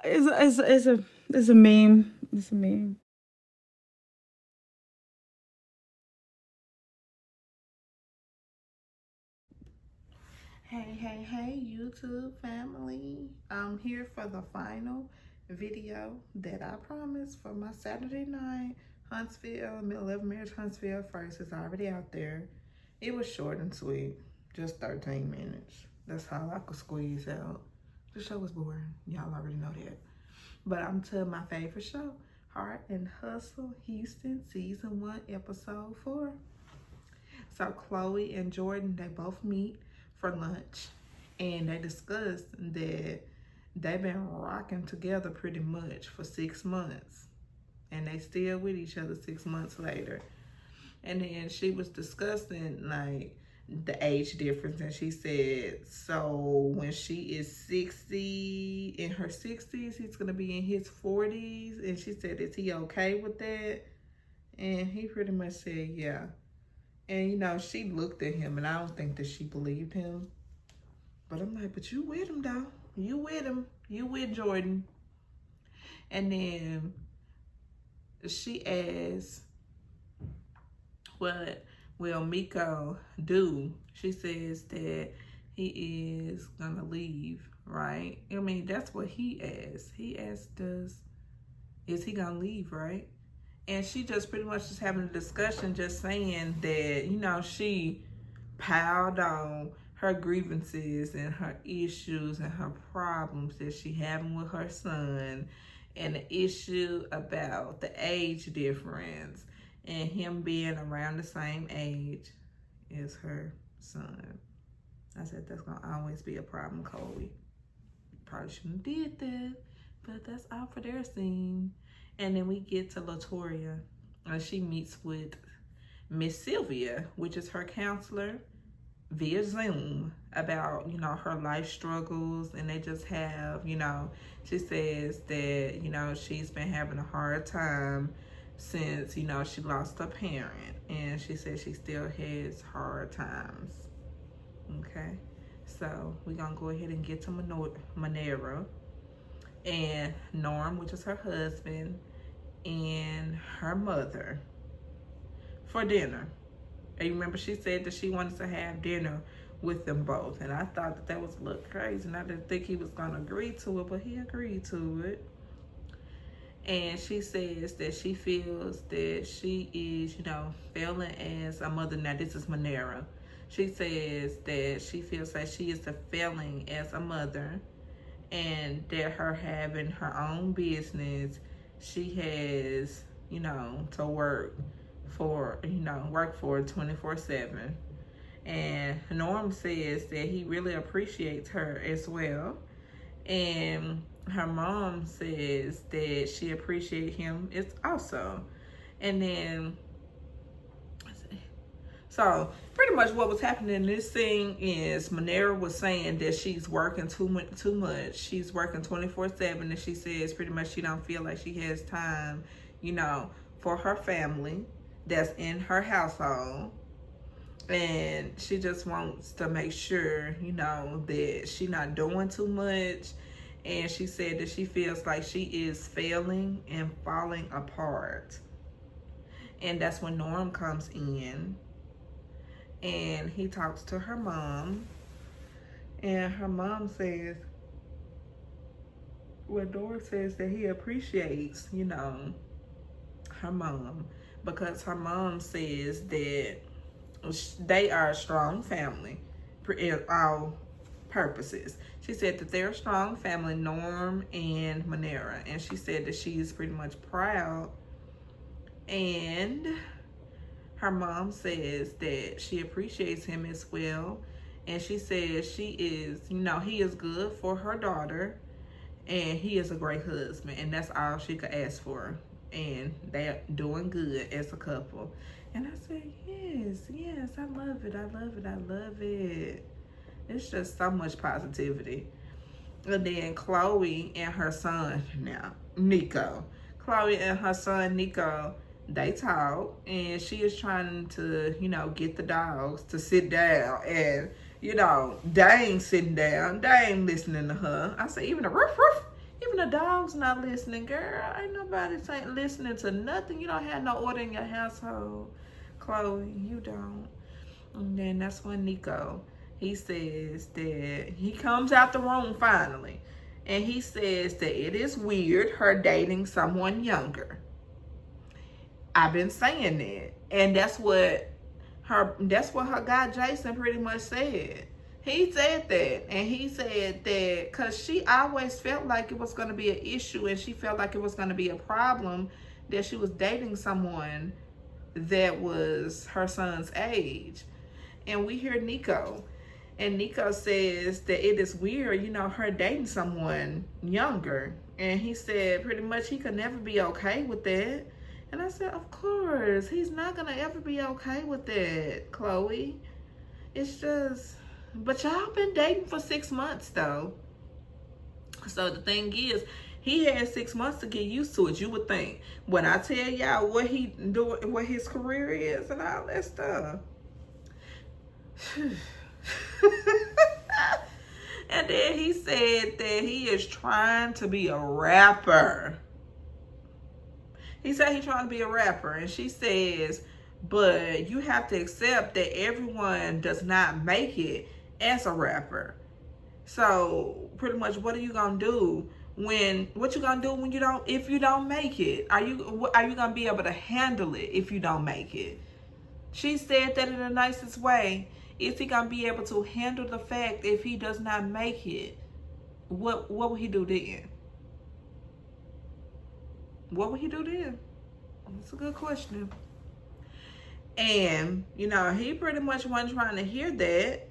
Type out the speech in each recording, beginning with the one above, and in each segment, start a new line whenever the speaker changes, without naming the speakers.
it's a meme. It's a meme. Hey, YouTube family. I'm here for the final video that I promised for my Saturday night Huntsville, Middle of Marriage Huntsville first is already out there. It was short and sweet, just 13 minutes. That's all I could squeeze out. The show was boring. Y'all already know that. But I'm to my favorite show, Heart and Hustle Houston, Season 1, Episode 4. So Chloe and Jordan, they both meet for lunch. And they discussed that they've been rocking together pretty much for 6 months. And they still with each other 6 months later. And then she was discussing like the age difference, and she said, so when she is 60, in her 60s, he's gonna be in his 40s. And she said, is he okay with that? And he pretty much said, yeah. And you know, she looked at him, and I don't think that she believed him. But I'm like, but you with him though. You with him. You with Jordan. And then she asked, what will Miko do? She says that he is gonna leave, right? I mean, that's what he asked. He asked us, is he gonna leave, right? And she just pretty much just having a discussion, just saying that, you know, she piled on her grievances and her issues and her problems that she having with her son, and the issue about the age difference and him being around the same age as her son. I said, that's gonna always be a problem, Chloe. Probably shouldn't have did that, but that's all for their scene. And then we get to Latoria, and she meets with Miss Sylvia, which is her counselor, via Zoom, about, you know, her life struggles. And they just have, you know, she says that, you know, she's been having a hard time since, you know, she lost a parent. And she says she still has hard times. Okay, so we're gonna go ahead and get to Monera and Norm, which is her husband, and her mother for dinner. And you remember she said that she wanted to have dinner with them both. And I thought that was a little crazy, and I didn't think he was going to agree to it, but he agreed to it. And she says that she feels that she is, you know, failing as a mother. Now, this is Monera. She says that she feels like she is failing as a mother, and that her having her own business, she has, you know, to work for 24/7. And Norm says that he really appreciates her as well. And her mom says that she appreciates him as also. And then, so pretty much what was happening in this scene is Monera was saying that she's working too much. She's working 24/7, and she says pretty much she don't feel like she has time, you know, for her family that's in her household. And she just wants to make sure, you know, that she not doing too much. And she said that she feels like she is failing and falling apart. And that's when Norm comes in, and he talks to her mom. And her mom says, well, Norm says that he appreciates, you know, her mom, because her mom says that they are a strong family in all purposes. She said that they're a strong family, Norm and Monera, and she said that she is pretty much proud. And her mom says that she appreciates him as well, and she says she is, you know, he is good for her daughter, and he is a great husband, and that's all she could ask for. And they're doing good as a couple. And I said, yes, I love it. It's just so much positivity. And then Chloe and her son now, Nico. Chloe and her son, Nico, they talk, and she is trying to, you know, get the dogs to sit down and You know, they ain't sitting down. They ain't listening to her. I said, even the roof, roof, even the dog's not listening, girl. Ain't nobody saying listening to nothing. You don't have no order in your household, Chloe. You don't. And then that's when Nico, he says that he comes out the room finally. And he says that it is weird her dating someone younger. I've been saying that. And that's what her guy Jason pretty much said. He said that. And he said that because she always felt like it was going to be an issue, and she felt like it was going to be a problem that she was dating someone that was her son's age. And we hear Nico. And Nico says that it is weird, you know, her dating someone younger. And he said pretty much he could never be okay with that. And I said, of course, he's not going to ever be okay with that, Chloe. It's just, but y'all been dating for 6 months, though. So the thing is, he had 6 months to get used to it, you would think. When I tell y'all what he doing, what his career is and all that stuff. And then he said that he is trying to be a rapper. He said he's trying to be a rapper. And she says, but you have to accept that everyone does not make it as a rapper. So pretty much what are you going to do what you going to do when if you don't make it? Are you going to be able to handle it if you don't make it? She said that in the nicest way. Is he going to be able to handle the fact if he does not make it? What will he do then? What would he do then? That's a good question. And, you know, he pretty much wasn't trying to hear that.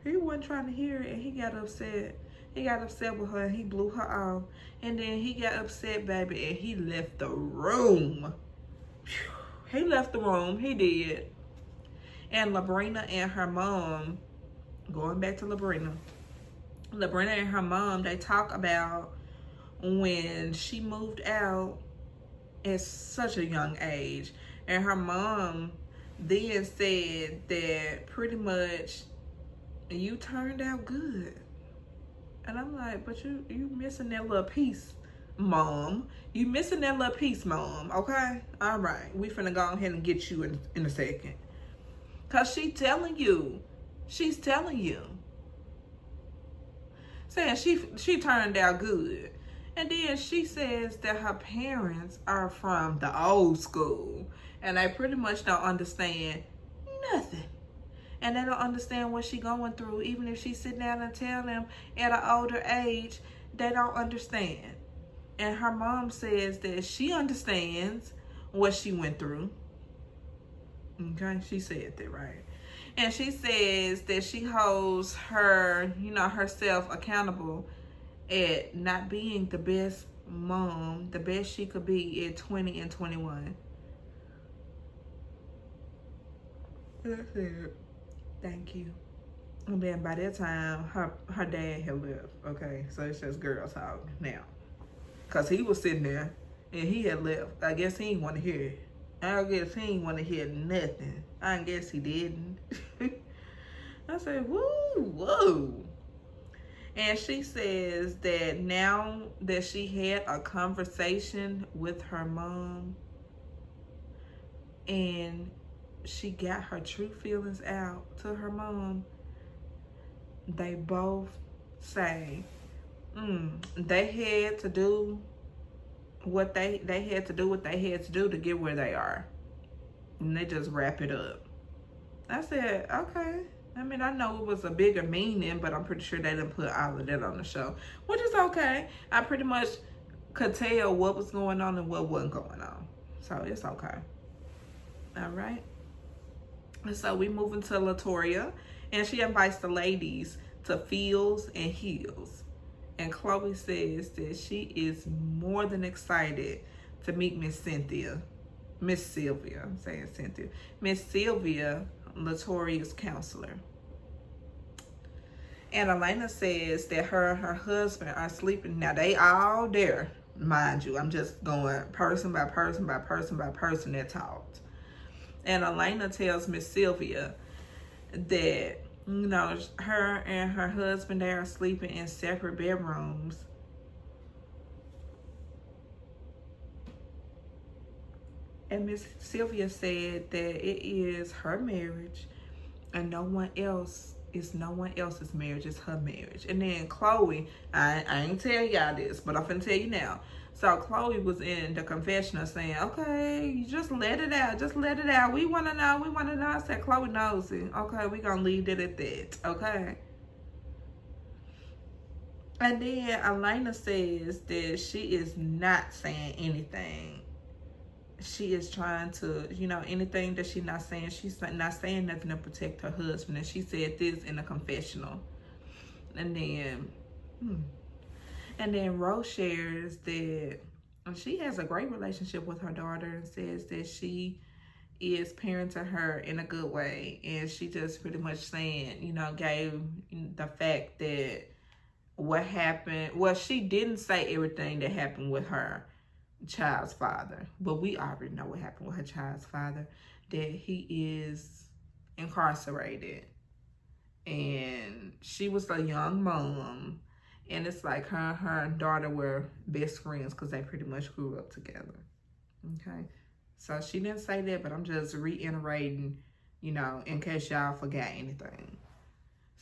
He wasn't trying to hear it, and he got upset. He got upset with her, and he blew her off. And then he got upset, baby, and he left the room. He left the room. He did. And Labrina and her mom, going back to Labrina and her mom, they talk about when she moved out at such a young age. And her mom then said that pretty much you turned out good. And I'm like, but you missing that little piece, Mom. You missing that little piece, Mom. Okay? All right. We finna go ahead and get you in a second. Because she's telling you. Saying she turned out good. And then she says that her parents are from the old school. And they pretty much don't understand nothing. And they don't understand what she's going through. Even if she sit down and tell them at an older age, they don't understand. And her mom says that she understands what she went through. Okay, she said that, right? And she says that she holds her, herself accountable at not being the best mom, the best she could be at 20 and 21. That's it. Thank you. And then by that time, her dad had left. Okay, so it's just girls talk now. Because he was sitting there and he had left. I guess he didn't want to hear it. I guess he didn't want to hear nothing. I guess he didn't. I said, whoa. And she says that now that she had a conversation with her mom and she got her true feelings out to her mom, they both say they had to do what they had to do to get where they are. And they just wrap it up. I said, okay. I mean, I know it was a bigger meaning, but I'm pretty sure they didn't put all of that on the show, which is okay. I pretty much could tell what was going on and what wasn't going on. So it's okay. All right. So we move into Latoria, and she invites the ladies to Feels and Heels. And Chloe says that she is more than excited to meet Miss Sylvia, Latoria's counselor. And Elena says that her and her husband are sleeping. Now they all there, mind you. I'm just going person by person that talked. And Elena tells Miss Sylvia that, you know, her and her husband, they are sleeping in separate bedrooms. And Miss Sylvia said that it is her marriage and no one else's marriage, it's her marriage. And then Chloe, I ain't tell y'all this, but I'm finna tell you now. So Chloe was in the confessional saying, okay, you just let it out, just let it out. We wanna know, we wanna know. I said, Chloe knows it. Okay, we gonna leave it at that, okay? And then Elena says that she is not saying anything. She is trying to, you know, anything that she's not saying, she's not saying nothing to protect her husband. And she said this in a confessional. And then Rose shares that she has a great relationship with her daughter and says that she is parenting her in a good way. And she just pretty much saying, you know, gave the fact that what happened, well, she didn't say everything that happened with her child's father, but we already know what happened with her child's father, that he is incarcerated. And she was a young mom, and it's like her daughter were best friends because they pretty much grew up together. Okay, so she didn't say that, but I'm just reiterating, you know, in case y'all forgot anything.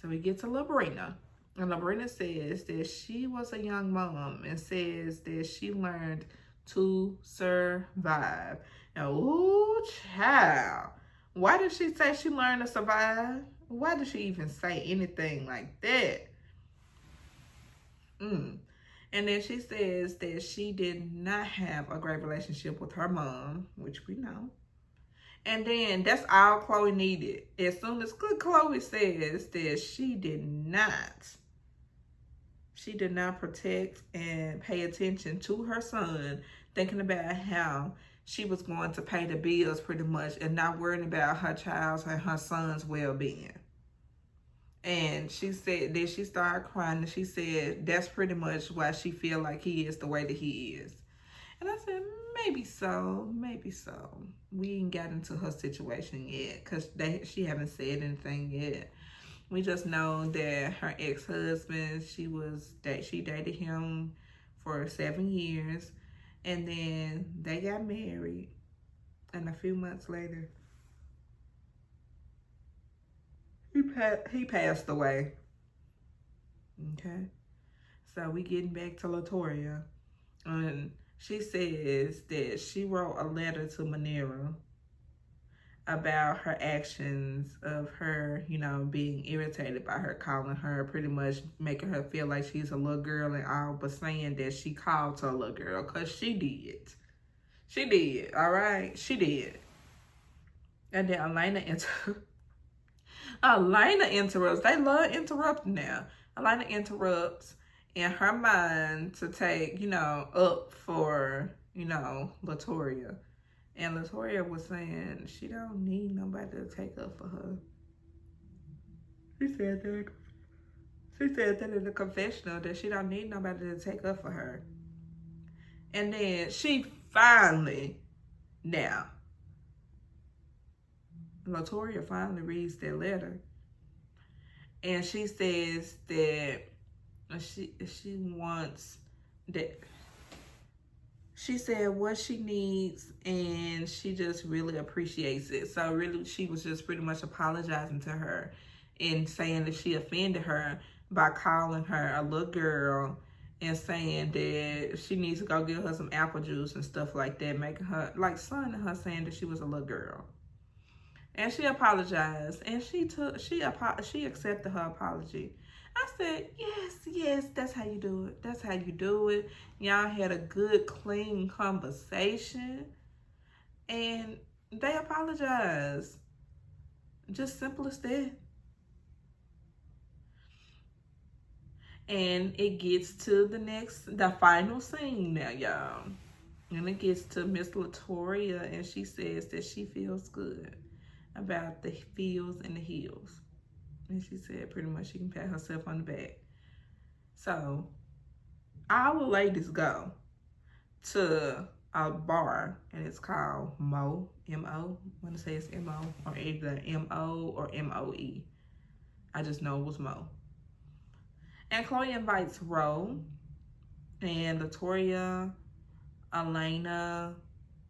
So we get to Labrina. And Labrina says that she was a young mom and says that she learned to survive. Now, ooh, child. Why did she say she learned to survive? Why did she even say anything like that? And then she says that she did not have a great relationship with her mom, which we know. And then that's all Chloe needed. As soon as Chloe says that she did not protect and pay attention to her son, thinking about how she was going to pay the bills pretty much and not worrying about her child's and her son's well-being. And she said that she started crying and she said that's pretty much why she feel like he is the way that he is. And I said, maybe so, maybe so. We ain't got into her situation yet because she haven't said anything yet. We just know that her ex-husband, she dated him for 7 years, and then they got married, and a few months later, he passed away. Okay, so we getting back to Latoya, and she says that she wrote a letter to Manera about her actions of her, you know, being irritated by her calling her, pretty much making her feel like she's a little girl and all, but saying that she called her a little girl, because she did. She did, all right? She did. And then Elena interrupts. They love interrupting now. Elena interrupts in her mind to take, you know, up for, you know, Latoya. And Latoya was saying she don't need nobody to take up for her. She said that in the confessional, that she don't need nobody to take up for her. And then she finally, now, Latoya finally reads that letter. And she says that she wants that. She said what she needs, and she just really appreciates it. So really, she was just pretty much apologizing to her and saying that she offended her by calling her a little girl and saying that she needs to go get her some apple juice and stuff like that, making her, like, son her saying that she was a little girl. And she apologized, and she accepted her apology. I said, yes, that's how you do it. That's how you do it. Y'all had a good, clean conversation, and they apologized. Just simple as that. And it gets to the final scene now, y'all. And it gets to Miss Latoya, and she says that she feels good about the feels and the heels. And she said pretty much she can pat herself on the back. So all the ladies go to a bar, and it's called Mo, M-O. I want to say it's M-O, or either M-O or M-O-E. I just know it was Mo. And Chloe invites Ro and Latoria, Elena,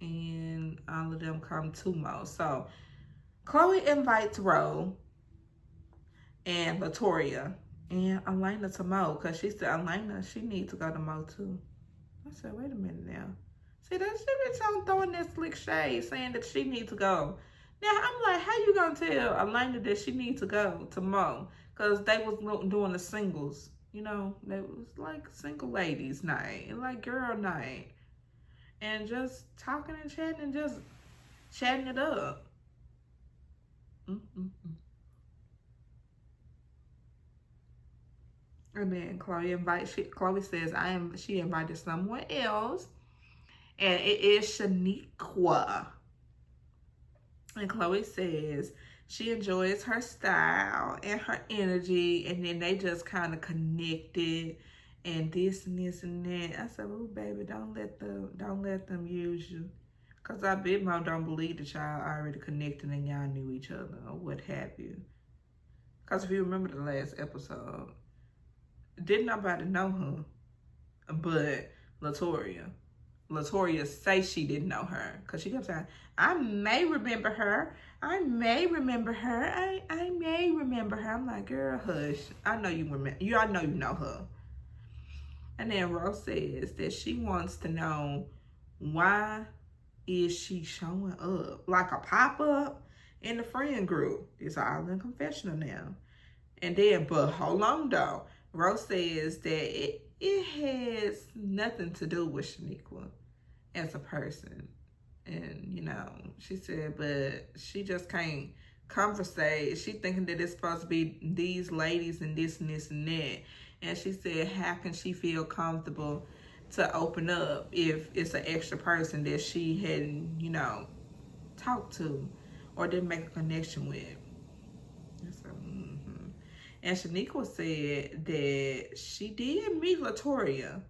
and all of them come to Mo. So Chloe invites Ro and Latoria and Elena to Mo, because she said Elena, she needs to go to Mo too. I said, wait a minute now. See, that she been throwing that slick shade, saying that she needs to go. Now, I'm like, how you gonna tell Elena that she needs to go to Mo? Because they was doing the singles. You know, it was like single ladies night, like girl night. And just talking and chatting and just chatting it up. And then Chloe says, she invited someone else. And it is Shaniqua. And Chloe says she enjoys her style and her energy, and then they just kind of connected, and this and this and that. I said, "Oh, baby, don't let them use you, cause I bet Mom don't believe that y'all already connected and y'all knew each other or what have you. Cause if you remember the last episode, didn't nobody know her, but Latoria. Latoria say she didn't know her, because she kept saying, I may remember her. I may remember her. I may remember her. I'm like, girl, hush. I know you remember. I know you know her. And then Rose says that she wants to know, why is she showing up like a pop-up in the friend group? It's all in confessional now. And then, but hold on though. Rose says that it has nothing to do with Shaniqua as a person. And, you know, she said, but she just can't conversate. She thinking that it's supposed to be these ladies and this and this and that. And she said, how can she feel comfortable to open up if it's an extra person that she hadn't, you know, talked to or didn't make a connection with? And Shaniqua said that she did meet Latoria,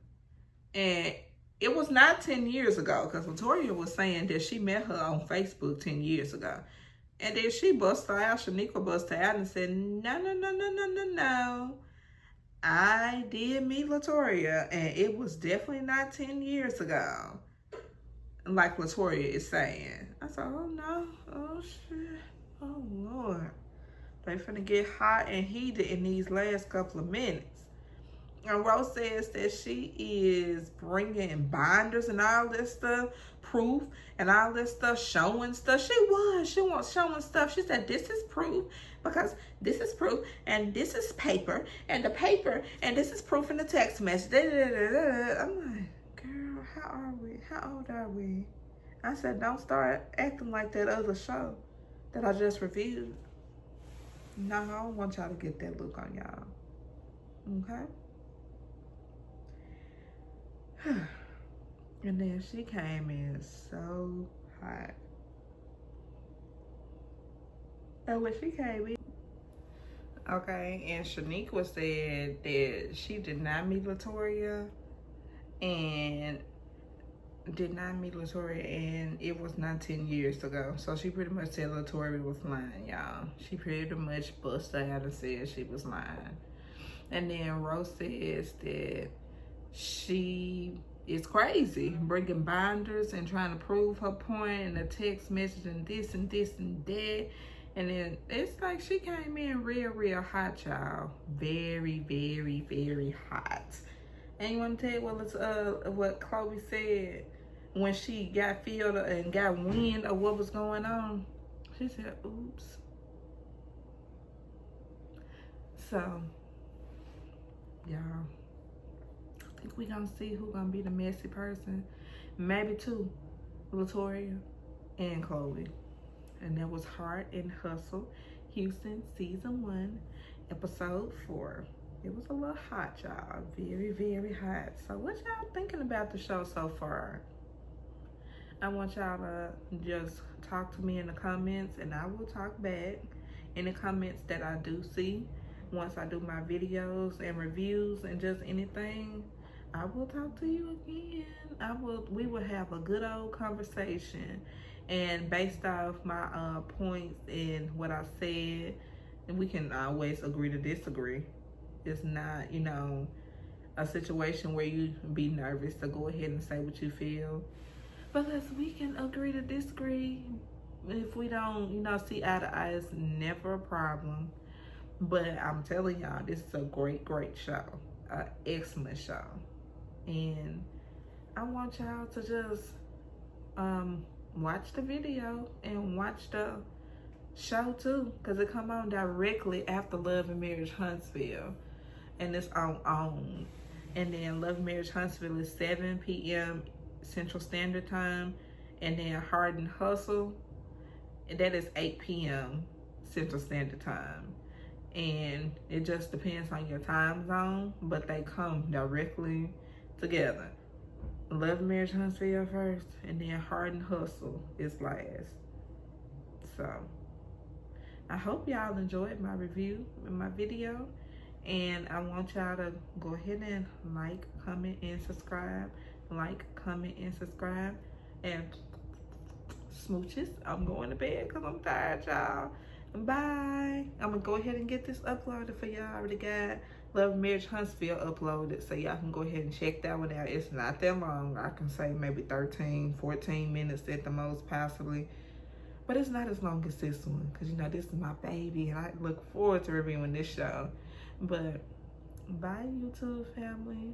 and it was not 10 years ago, because Latoria was saying that she met her on Facebook 10 years ago. And then she busted out, Shaniqua busted out and said, no. I did meet Latoria, and it was definitely not 10 years ago, like Latoria is saying. I said, oh no, oh shit, oh Lord. They finna get hot and heated in these last couple of minutes. And Rose says that she is bringing binders and all this stuff, proof and all this stuff, showing stuff. She wants showing stuff. She said, this is proof, because this is proof, and this is paper, and the paper, and this is proof in the text message. I'm like, girl, how are we? How old are we? I said, don't start acting like that other show that I just reviewed. No, I don't want y'all to get that look on y'all. Okay? And then she came in so hot. And when she came in, okay, and Shaniqua said that she did not meet Latoria, and it was not 10 years ago. So she pretty much said Latoria was lying, y'all. She pretty much busted out and said she was lying. And then Rose says that she is crazy, bringing binders and trying to prove her point in a text message and this and this and that. And then it's like she came in real hot, y'all. Very, very, very hot. And you want to tell you what Chloe said when she got feel and got wind of what was going on? She said, oops. So, y'all, I think we gonna see who gonna be the messy person. Maybe two, Latoria and Chloe. And that was Heart and Hustle, Houston, Season 1, Episode 4. It was a little hot, y'all. Very, very hot. So what y'all thinking about the show so far? I want y'all to just talk to me in the comments, and I will talk back in the comments that I do see once I do my videos and reviews and just anything. I will talk to you again. We will have a good old conversation. And based off my points and what I said, and we can always agree to disagree. It's not, a situation where you be nervous to go ahead and say what you feel. But we can agree to disagree. If we don't, see eye to eye, it's never a problem. But I'm telling y'all, this is a great, great show. An excellent show. And I want y'all to just watch the video and watch the show too, because it come on directly after Love and Marriage Huntsville, and it's on. And then Love and Marriage Huntsville is 7 p.m. Central Standard Time, and then Hard and Hustle, and that is 8 p.m. Central Standard Time. And it just depends on your time zone, but they come directly together. Love and Marriage Huntsville first, and then Hard and Hustle is last. So I hope y'all enjoyed my review and my video, and I want y'all to go ahead and like, comment, and subscribe. Like, comment, and subscribe. And smooches, I'm going to bed because I'm tired, y'all. Bye. I'm gonna go ahead and get this uploaded for y'all. I already got Love and Marriage Huntsville uploaded, so y'all can go ahead and check that one out. It's not that long. I can say maybe 13, 14 minutes at the most, possibly. But it's not as long as this one, because this is my baby, and I look forward to reviewing this show. But bye, YouTube family.